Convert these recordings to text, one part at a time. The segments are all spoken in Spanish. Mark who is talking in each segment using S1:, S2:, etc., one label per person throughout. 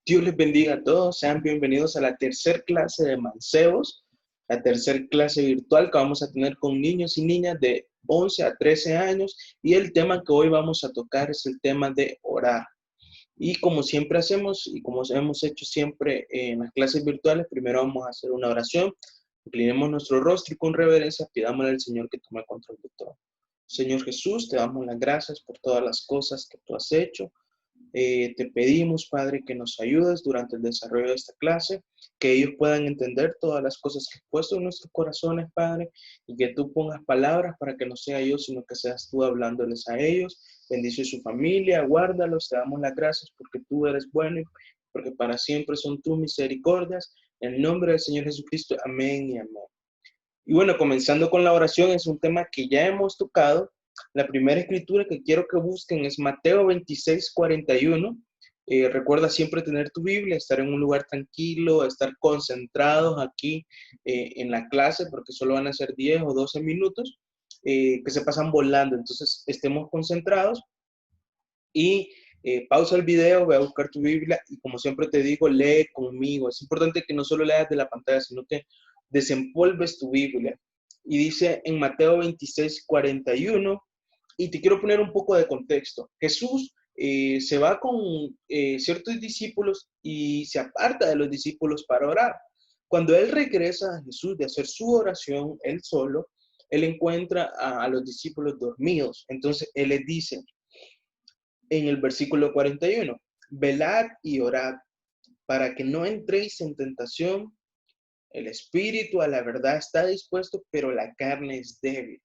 S1: Dios les bendiga a todos. Sean bienvenidos a la tercera clase de Mancebos, la tercera clase virtual que vamos a tener con niños y niñas de 11 a 13 años. Y el tema que hoy vamos a tocar es el tema de orar. Y como siempre hacemos y como hemos hecho siempre en las clases virtuales, primero vamos a hacer una oración. Inclinemos nuestro rostro y con reverencia pidámosle al Señor que tome control de todo. Señor Jesús, te damos las gracias por todas las cosas que tú has hecho. Te pedimos, Padre, que nos ayudes durante el desarrollo de esta clase, que ellos puedan entender todas las cosas que has puesto en nuestros corazones, Padre, y que tú pongas palabras para que no sea yo, sino que seas tú hablándoles a ellos. Bendice su familia, guárdalos, te damos las gracias porque tú eres bueno, porque para siempre son tus misericordias. En el nombre del Señor Jesucristo, amén y amén. Y bueno, comenzando con la oración, es un tema que ya hemos tocado. La primera escritura que quiero que busquen es Mateo 26:41. Recuerda siempre tener tu Biblia, estar en un lugar tranquilo, estar concentrados aquí en la clase, porque solo van a ser 10 o 12 minutos que se pasan volando. Entonces, estemos concentrados y pausa el video, ve a buscar tu Biblia y como siempre te digo, lee conmigo. Es importante que no solo leas de la pantalla, sino que desempolves tu Biblia. Y dice en Mateo 26:41, y te quiero poner un poco de contexto. Jesús se va con ciertos discípulos y se aparta de los discípulos para orar. Cuando él regresa a Jesús de hacer su oración, él solo, él encuentra a los discípulos dormidos. Entonces él les dice, en el versículo 41, velad y orad para que no entréis en tentación. El espíritu a la verdad está dispuesto, pero la carne es débil.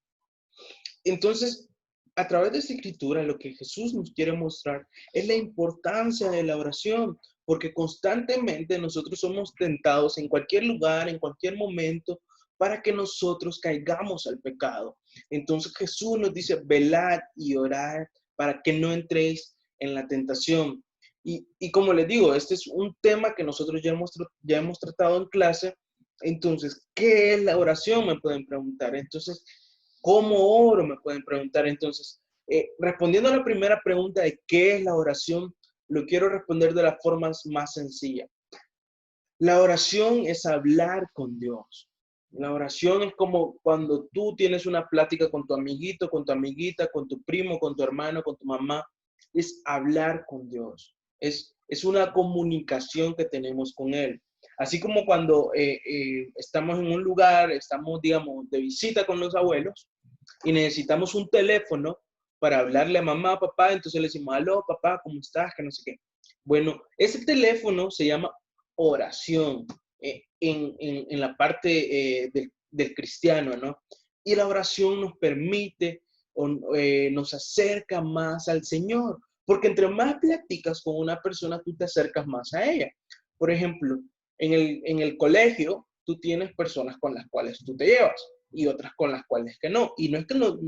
S1: Entonces, a través de esta escritura, lo que Jesús nos quiere mostrar es la importancia de la oración, porque constantemente nosotros somos tentados en cualquier lugar, en cualquier momento, para que nosotros caigamos al pecado. Entonces Jesús nos dice, velad y orad para que no entréis en la tentación. Y como les digo, este es un tema que nosotros ya hemos tratado en clase. Entonces, ¿qué es la oración? Me pueden preguntar. Entonces, ¿cómo oro? Me pueden preguntar. Entonces, respondiendo a la primera pregunta de qué es la oración, lo quiero responder de las formas más sencillas. La oración es hablar con Dios. La oración es como cuando tú tienes una plática con tu amiguito, con tu amiguita, con tu primo, con tu hermano, con tu mamá. Es hablar con Dios. Es una comunicación que tenemos con Él. Así como cuando estamos en un lugar, estamos, digamos, de visita con los abuelos y necesitamos un teléfono para hablarle a mamá, papá, entonces le decimos, aló, papá, ¿cómo estás? Que no sé qué. Bueno, ese teléfono se llama oración en la parte del cristiano, ¿no? Y la oración nos permite, nos acerca más al Señor, porque entre más platicas con una persona, tú te acercas más a ella. Por ejemplo, en el colegio, tú tienes personas con las cuales tú te llevas y otras con las cuales que no. Y no es que no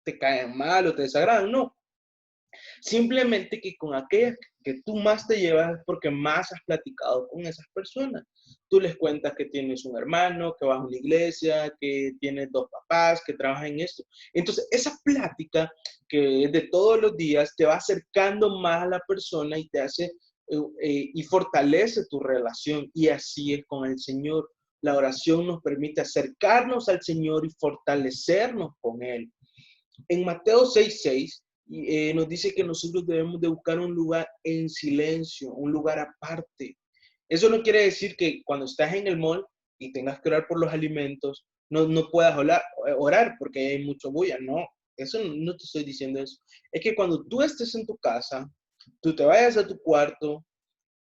S1: te caen mal o te desagradan, no. Simplemente que con aquellas que tú más te llevas es porque más has platicado con esas personas. Tú les cuentas que tienes un hermano, que vas a una iglesia, que tienes dos papás, que trabajan en esto. Entonces, esa plática que es de todos los días te va acercando más a la persona y te hace y fortalece tu relación. Y así es con el Señor. La oración nos permite acercarnos al Señor y fortalecernos con Él. En Mateo 6:6 nos dice que nosotros debemos de buscar un lugar en silencio, un lugar aparte. Eso no quiere decir que cuando estás en el mall y tengas que orar por los alimentos, no puedas orar porque hay mucho bulla. No, eso no te estoy diciendo eso. Es que cuando tú estés en tu casa, tú te vayas a tu cuarto,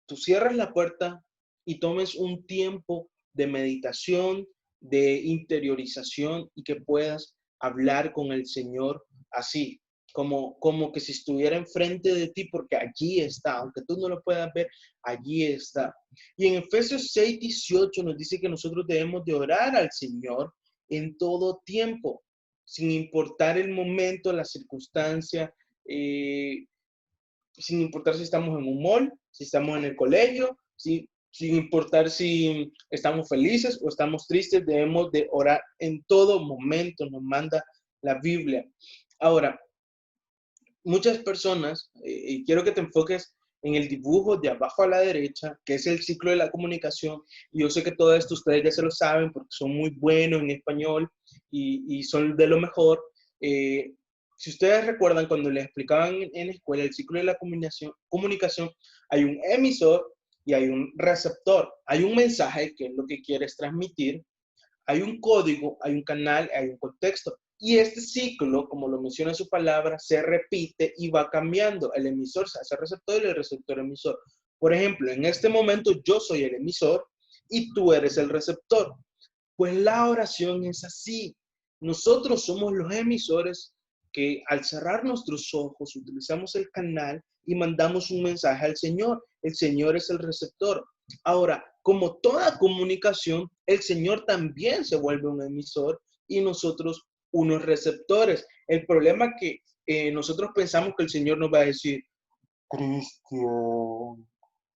S1: tú cierras la puerta y tomes un tiempo de meditación, de interiorización y que puedas hablar con el Señor así, como que si estuviera enfrente de ti, porque allí está, aunque tú no lo puedas ver, allí está. Y en Efesios 6:18 nos dice que nosotros debemos de orar al Señor en todo tiempo, sin importar el momento, la circunstancia, sin importar si estamos en un mall, si estamos en el colegio, sin importar si estamos felices o estamos tristes, debemos de orar en todo momento, nos manda la Biblia. Ahora, muchas personas, y quiero que te enfoques en el dibujo de abajo a la derecha, que es el ciclo de la comunicación, y yo sé que todo esto ustedes ya se lo saben porque son muy buenos en español y son de lo mejor. Eh, si ustedes recuerdan, cuando les explicaban en la escuela el ciclo de la comunicación, hay un emisor y hay un receptor. Hay un mensaje, que es lo que quieres transmitir, hay un código, hay un canal, hay un contexto. Y este ciclo, como lo menciona su palabra, se repite y va cambiando. El emisor se hace receptor y el receptor emisor. Por ejemplo, en este momento yo soy el emisor y tú eres el receptor. Pues la oración es así. Nosotros somos los emisores que al cerrar nuestros ojos utilizamos el canal y mandamos un mensaje al Señor. El Señor es el receptor. Ahora, como toda comunicación, el Señor también se vuelve un emisor y nosotros unos receptores. El problema es que nosotros pensamos que el Señor nos va a decir, Cristian,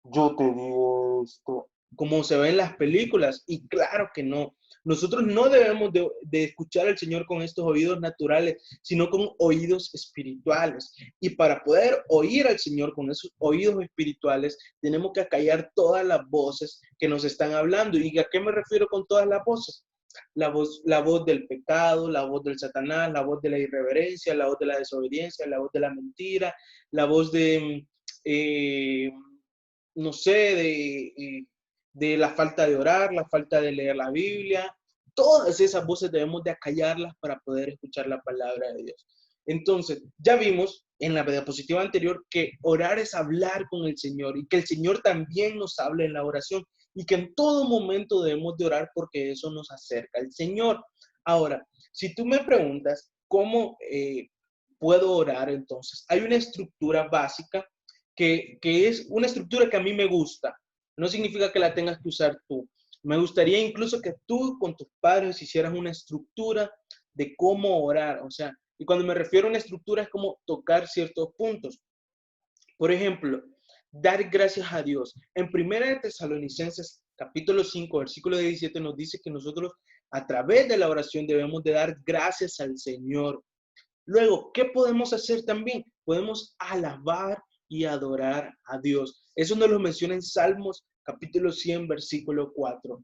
S1: yo te digo esto, como se ve en las películas, y claro que no. Nosotros no debemos de escuchar al Señor con estos oídos naturales, sino con oídos espirituales. Y para poder oír al Señor con esos oídos espirituales, tenemos que acallar todas las voces que nos están hablando. ¿Y a qué me refiero con todas las voces? La voz del pecado, la voz del Satanás, la voz de la irreverencia, la voz de la desobediencia, la voz de la mentira, la voz de, no sé, de la falta de orar, la falta de leer la Biblia. Todas esas voces debemos de acallarlas para poder escuchar la palabra de Dios. Entonces, ya vimos en la diapositiva anterior que orar es hablar con el Señor y que el Señor también nos hable en la oración y que en todo momento debemos de orar porque eso nos acerca al Señor. Ahora, si tú me preguntas cómo puedo orar, entonces hay una estructura básica que es una estructura que a mí me gusta. No significa que la tengas que usar tú. Me gustaría incluso que tú con tus padres hicieras una estructura de cómo orar. O sea, y cuando me refiero a una estructura es como tocar ciertos puntos. Por ejemplo, dar gracias a Dios. En 1 de Tesalonicenses, capítulo 5, versículo 17, nos dice que nosotros a través de la oración debemos de dar gracias al Señor. Luego, ¿qué podemos hacer también? Podemos alabar y adorar a Dios. Eso nos lo menciona en Salmos capítulo 100, versículo 4.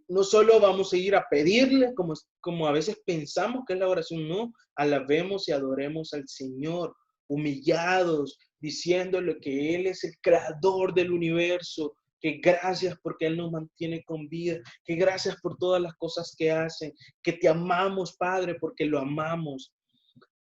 S1: No solo vamos a ir a pedirle, como a veces pensamos que es la oración, no, alabemos y adoremos al Señor, humillados, diciéndole que Él es el creador del universo, que gracias porque Él nos mantiene con vida, que gracias por todas las cosas que hacen, que te amamos, Padre, porque lo amamos.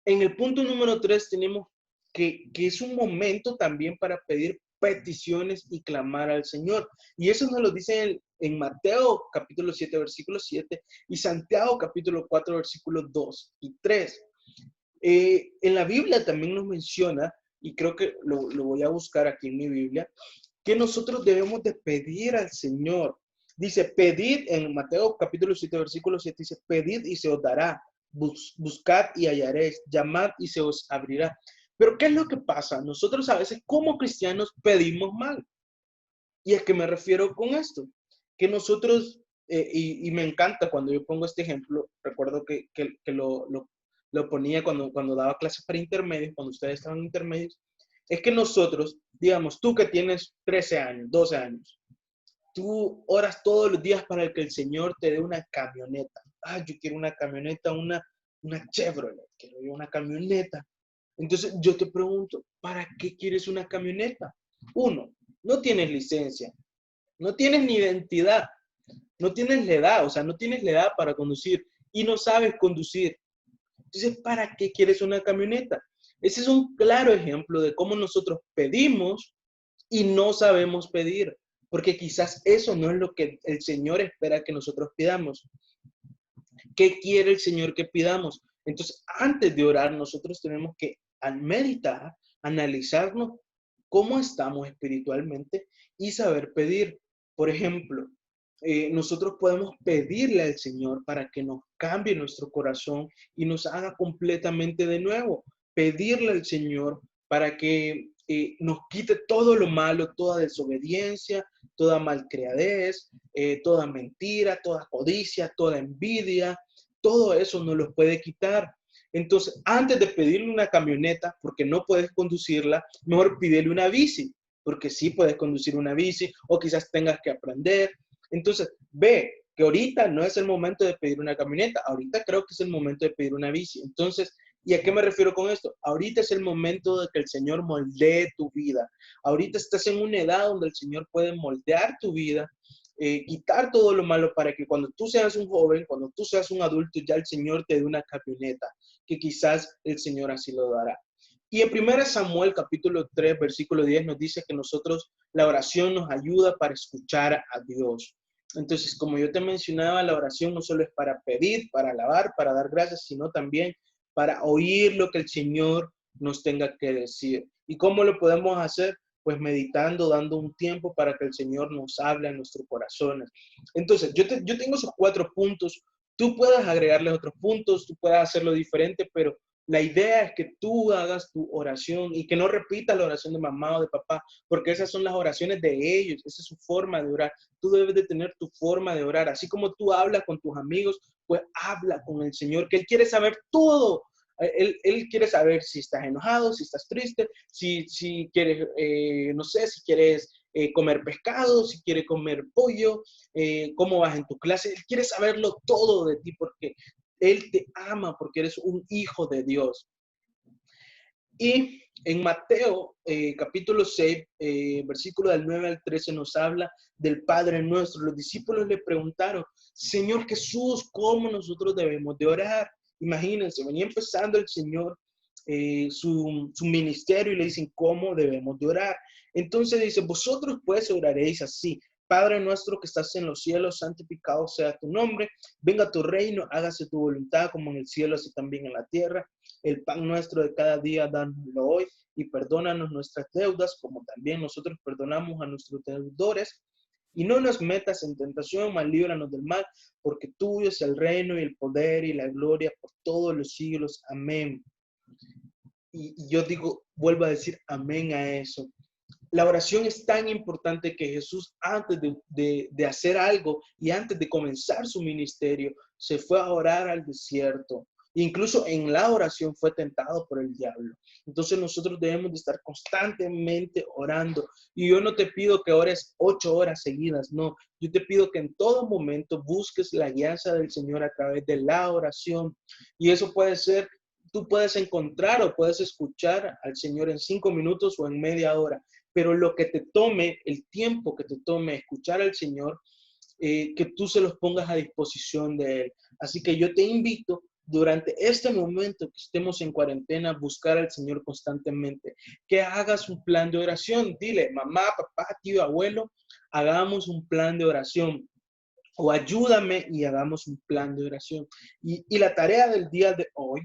S1: En el punto número 3 tenemos que es un momento también para pedir peticiones y clamar al Señor. Y eso nos lo dice en Mateo capítulo 7, versículo 7 y Santiago capítulo 4, versículos 2 y 3. En la Biblia también nos menciona, y creo que lo voy a buscar aquí en mi Biblia, que nosotros debemos de pedir al Señor. Dice, pedid en Mateo capítulo 7, versículo 7, dice, pedid y se os dará, buscad y hallaréis, llamad y se os abrirá. Pero ¿qué es lo que pasa? Nosotros a veces como cristianos pedimos mal. ¿Y a qué me refiero con esto? Que nosotros, y me encanta cuando yo pongo este ejemplo, recuerdo que lo ponía cuando daba clases para intermedios, cuando ustedes estaban intermedios, es que nosotros, digamos, tú que tienes 13 años, 12 años, tú oras todos los días para que el Señor te dé una camioneta. Ah, yo quiero una camioneta, una Chevrolet, quiero una camioneta. Entonces yo te pregunto, ¿para qué quieres una camioneta? Uno, no tienes licencia, no tienes ni identidad, no tienes la edad, o sea, no tienes la edad para conducir y no sabes conducir. Entonces, ¿para qué quieres una camioneta? Ese es un claro ejemplo de cómo nosotros pedimos y no sabemos pedir, porque quizás eso no es lo que el Señor espera que nosotros pidamos. ¿Qué quiere el Señor que pidamos? Entonces, antes de orar, nosotros tenemos que meditar, analizarnos cómo estamos espiritualmente y saber pedir. Por ejemplo, nosotros podemos pedirle al Señor para que nos cambie nuestro corazón y nos haga completamente de nuevo. Pedirle al Señor para que nos quite todo lo malo, toda desobediencia, toda malcriadez, toda mentira, toda codicia, toda envidia. Todo eso nos lo puede quitar. Entonces, antes de pedirle una camioneta, porque no puedes conducirla, mejor pídele una bici, porque sí puedes conducir una bici o quizás tengas que aprender. Entonces, ve que ahorita no es el momento de pedir una camioneta, ahorita creo que es el momento de pedir una bici. Entonces, ¿y a qué me refiero con esto? Ahorita es el momento de que el Señor moldee tu vida. Ahorita estás en una edad donde el Señor puede moldear tu vida, quitar todo lo malo para que cuando tú seas un joven, cuando tú seas un adulto, ya el Señor te dé una camioneta, que quizás el Señor así lo dará. Y en 1 Samuel capítulo 3, versículo 10 nos dice que nosotros, la oración nos ayuda para escuchar a Dios. Entonces, como yo te mencionaba, la oración no solo es para pedir, para alabar, para dar gracias, sino también para oír lo que el Señor nos tenga que decir. ¿Y cómo lo podemos hacer? Pues meditando, dando un tiempo para que el Señor nos hable en nuestros corazones. Entonces, yo tengo esos 4 puntos. Tú puedes agregarles otros puntos, tú puedes hacerlo diferente, pero la idea es que tú hagas tu oración y que no repitas la oración de mamá o de papá, porque esas son las oraciones de ellos, esa es su forma de orar. Tú debes de tener tu forma de orar. Así como tú hablas con tus amigos, pues habla con el Señor, que Él quiere saber todo. Él quiere saber si estás enojado, si estás triste, si quieres, no sé, si quieres comer pescado, si quieres comer pollo, cómo vas en tu clase. Él quiere saberlo todo de ti porque Él te ama, porque eres un hijo de Dios. Y en Mateo capítulo 6, versículo del 9 al 13 nos habla del Padre Nuestro. Los discípulos le preguntaron, Señor Jesús, ¿cómo nosotros debemos de orar? Imagínense, venía empezando el Señor su ministerio y le dicen, ¿cómo debemos de orar? Entonces dice, vosotros pues oraréis así. Padre nuestro que estás en los cielos, santificado sea tu nombre, venga tu reino, hágase tu voluntad como en el cielo, así también en la tierra. El pan nuestro de cada día, dánoslo hoy y perdónanos nuestras deudas, como también nosotros perdonamos a nuestros deudores. Y no nos metas en tentación, mas líbranos del mal, porque tuyo es el reino y el poder y la gloria por todos los siglos. Amén. Y yo digo, vuelvo a decir amén a eso. La oración es tan importante que Jesús, antes de hacer algo y antes de comenzar su ministerio, se fue a orar al desierto. Incluso en la oración fue tentado por el diablo. Entonces nosotros debemos de estar constantemente orando. Y yo no te pido que ores 8 horas seguidas, no. Yo te pido que en todo momento busques la guianza del Señor a través de la oración. Y eso puede ser, tú puedes encontrar o puedes escuchar al Señor en 5 minutos o en media hora, pero lo que te tome, el tiempo que te tome escuchar al Señor, que tú se los pongas a disposición de Él. Así que yo te invito durante este momento que estemos en cuarentena a buscar al Señor constantemente, que hagas un plan de oración. Dile, mamá, papá, tío, abuelo, hagamos un plan de oración. O ayúdame y hagamos un plan de oración. Y la tarea del día de hoy,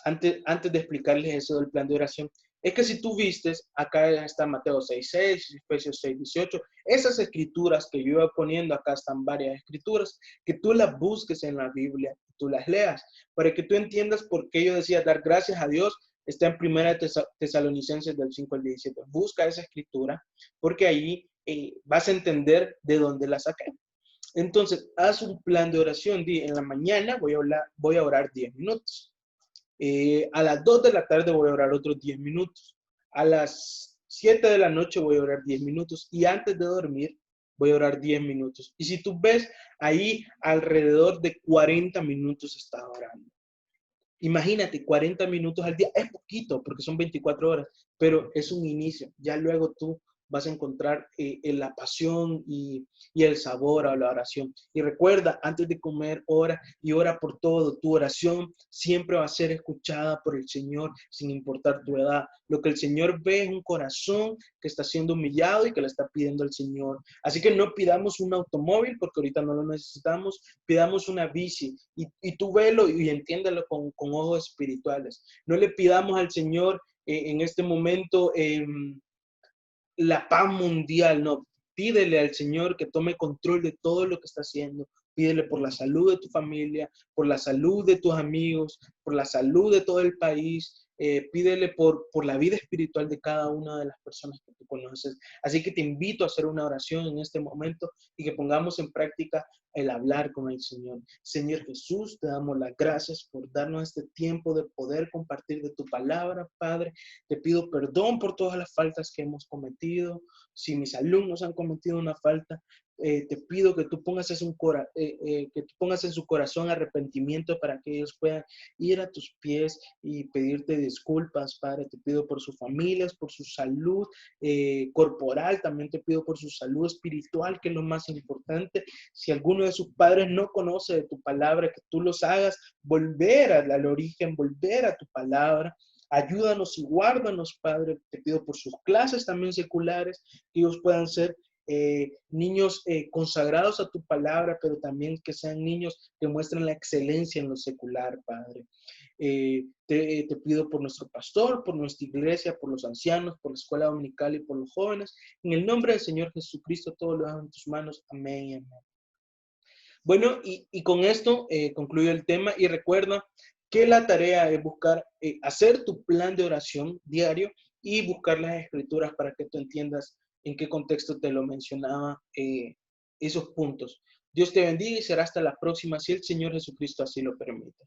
S1: antes de explicarles eso del plan de oración, es que si tú vistes, acá está Mateo 6:6, Efesios 6:18, esas escrituras que yo iba poniendo, acá están varias escrituras, que tú las busques en la Biblia, tú las leas, para que tú entiendas por qué yo decía dar gracias a Dios. Está en 1 Tesalonicenses del 5 al 17. Busca esa escritura, porque ahí vas a entender de dónde la saqué. Entonces, haz un plan de oración. En la mañana voy a orar 10 minutos. A las 2 de la tarde voy a orar otros 10 minutos. A las 7 de la noche voy a orar 10 minutos. Y antes de dormir voy a orar 10 minutos. Y si tú ves, ahí alrededor de 40 minutos estás orando. Imagínate, 40 minutos al día. Es poquito porque son 24 horas, pero es un inicio. Ya luego tú vas a encontrar la pasión y el sabor a la oración. Y recuerda, antes de comer, ora y ora por todo. Tu oración siempre va a ser escuchada por el Señor sin importar tu edad. Lo que el Señor ve es un corazón que está siendo humillado y que le está pidiendo al Señor. Así que no pidamos un automóvil porque ahorita no lo necesitamos, pidamos una bici y tú velo y entiéndelo con ojos espirituales. No le pidamos al Señor en este momento la paz mundial, no. Pídele al Señor que tome control de todo lo que está haciendo. Pídele por la salud de tu familia, por la salud de tus amigos, por la salud de todo el país. Pídele por la vida espiritual de cada una de las personas que tú conoces. Así que te invito a hacer una oración en este momento y que pongamos en práctica el hablar con el Señor. Señor Jesús, te damos las gracias por darnos este tiempo de poder compartir de tu palabra, Padre. Te pido perdón por todas las faltas que hemos cometido. Si mis alumnos han cometido una falta, te pido que tú pongas que tú pongas en su corazón arrepentimiento para que ellos puedan ir a tus pies y pedirte disculpas, Padre. Te pido por sus familias, por su salud corporal, también te pido por su salud espiritual, que es lo más importante. Si alguno de sus padres no conoce de tu palabra, que tú los hagas volver al origen, volver a tu palabra. Ayúdanos y guárdanos, Padre. Te pido por sus clases también seculares, que ellos puedan ser niños consagrados a tu palabra, pero también que sean niños que muestren la excelencia en lo secular, Padre. Te pido por nuestro pastor, por nuestra iglesia, por los ancianos, por la escuela dominical y por los jóvenes. En el nombre del Señor Jesucristo, todo lo dejo en tus manos. Amén y amén. Bueno, y con esto concluyo el tema y recuerda que la tarea es buscar, hacer tu plan de oración diario y buscar las escrituras para que tú entiendas en qué contexto te lo mencionaba esos puntos. Dios te bendiga y será hasta la próxima si el Señor Jesucristo así lo permite.